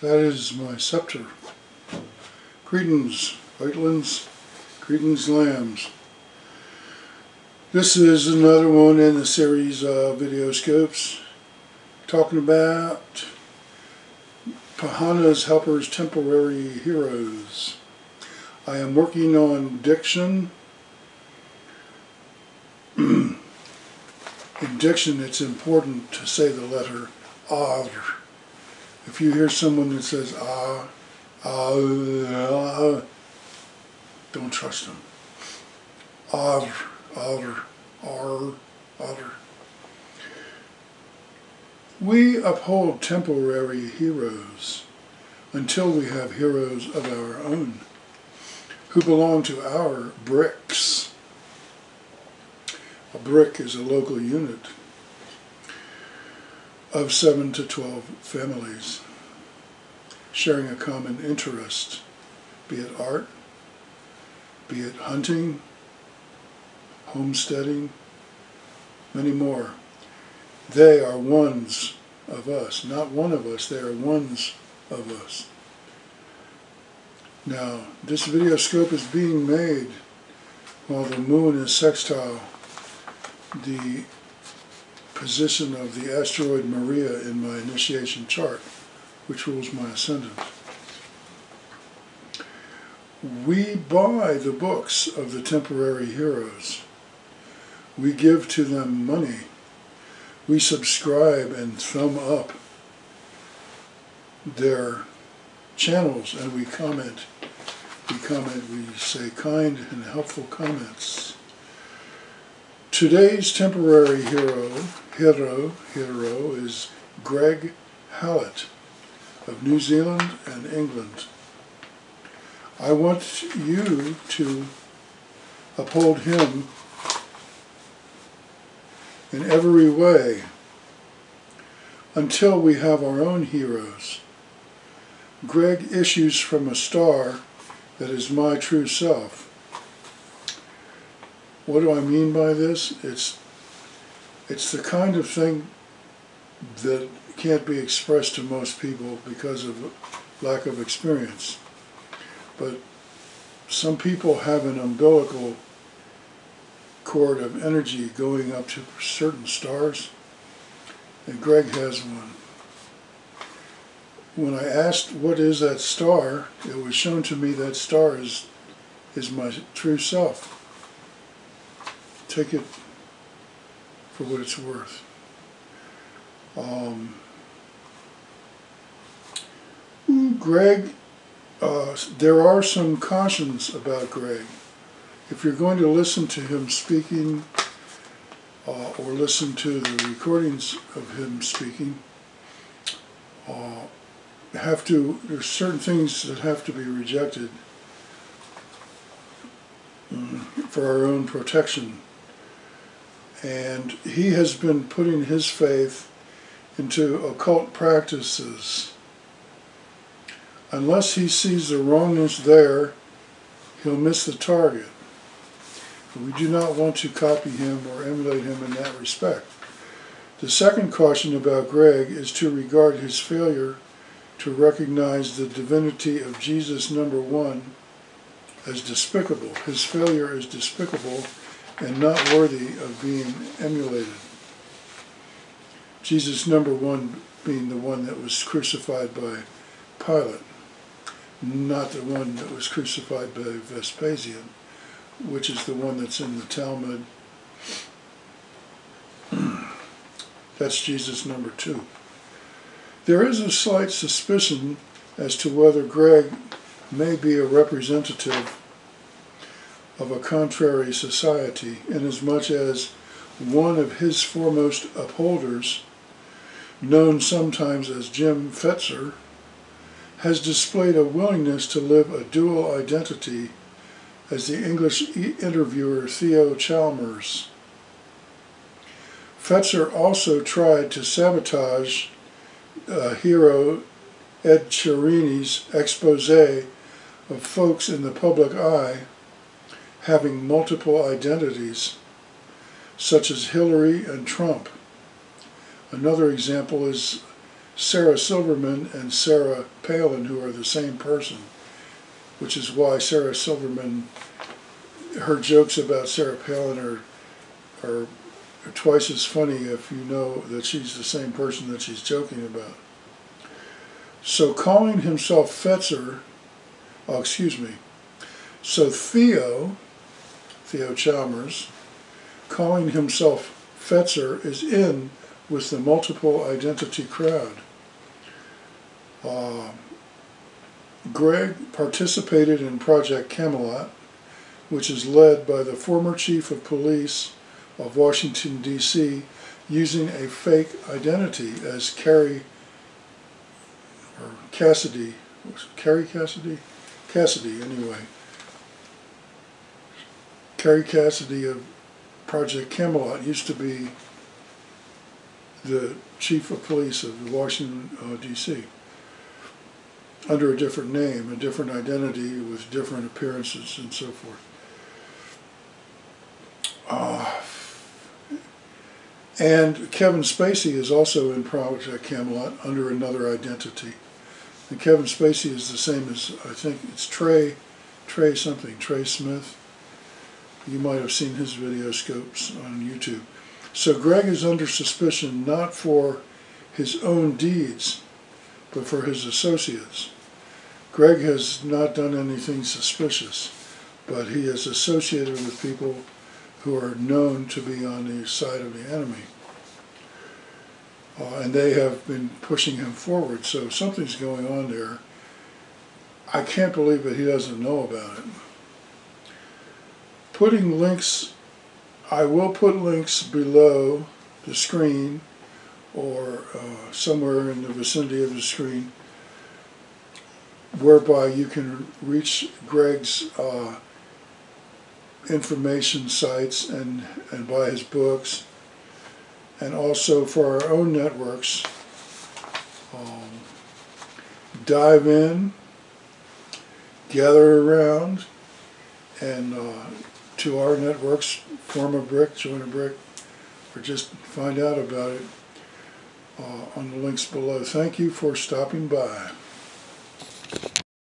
That is my sceptre. Greetings, Earthlings. Greetings, lambs. This is another one in the series of video scopes talking about Pahana's Helper's Temporary Heroes. I am working on diction. In diction, it's important to say the letter R. If you hear someone that says don't trust them. R. We uphold temporary heroes until we have heroes of our own who belong to our bricks. A brick is a local unit of 7 to 12 families sharing a common interest, be it art, be it hunting, homesteading, many more. They are ones of us, not one of us, they are ones of us. Now, this video scope is being made while the moon is sextile the position of the asteroid Maria in my initiation chart, which rules my ascendant. We buy the books of the temporary heroes. We give to them money. We subscribe and thumb up their channels, and we comment. We say kind and helpful comments. Today's temporary hero is Greg Hallett of New Zealand and England. I want you to uphold him in every way until we have our own heroes. Greg issues from a star that is my true self. What do I mean by this? It's the kind of thing that can't be expressed to most people because of lack of experience. But some people have an umbilical cord of energy going up to certain stars, and Greg has one. When I asked what is that star, it was shown to me that star is my true self. Take it for what it's worth. Greg, there are some cautions about Greg. If you're going to listen to him speaking or listen to the recordings of him speaking, there's certain things that have to be rejected for our own protection. And he has been putting his faith into occult practices. Unless he sees the wrongness there, he'll miss the target. We do not want to copy him or emulate him in that respect. The second caution about Greg is to regard his failure to recognize the divinity of Jesus #1 as despicable. His failure is despicable and not worthy of being emulated. Jesus #1 being the one that was crucified by Pilate, not the one that was crucified by Vespasian, which is the one that's in the Talmud. That's Jesus #2. There is a slight suspicion as to whether Greg may be a representative of a contrary society, inasmuch as one of his foremost upholders, known sometimes as Jim Fetzer, has displayed a willingness to live a dual identity as the English interviewer Theo Chalmers. Fetzer also tried to sabotage hero Ed Cherini's expose of folks in the public eye having multiple identities, such as Hillary and Trump. Another example is Sarah Silverman and Sarah Palin, who are the same person, which is why Sarah Silverman, her jokes about Sarah Palin are twice as funny if you know that she's the same person that she's joking about. So calling himself Fetzer, so Theo Chalmers, calling himself Fetzer is in with the multiple identity crowd. Greg participated in Project Camelot, which is led by the former chief of police of Washington, D.C., using a fake identity as Cassidy of Project Camelot used to be the chief of police of Washington, D.C., under a different name, a different identity with different appearances and so forth. And Kevin Spacey is also in Project Camelot under another identity. And Kevin Spacey is the same as, I think it's Trey Smith. You might have seen his video scopes on YouTube. So Greg is under suspicion not for his own deeds, but for his associates. Greg has not done anything suspicious, but he is associated with people who are known to be on the side of the enemy. And they have been pushing him forward, so something's going on there. I can't believe that he doesn't know about it. Putting links, I will put links below the screen or somewhere in the vicinity of the screen whereby you can reach Greg's information sites and buy his books, and also for our own networks. Dive in, gather around, and to our networks, form a brick, join a brick, or just find out about it on the links below. Thank you for stopping by.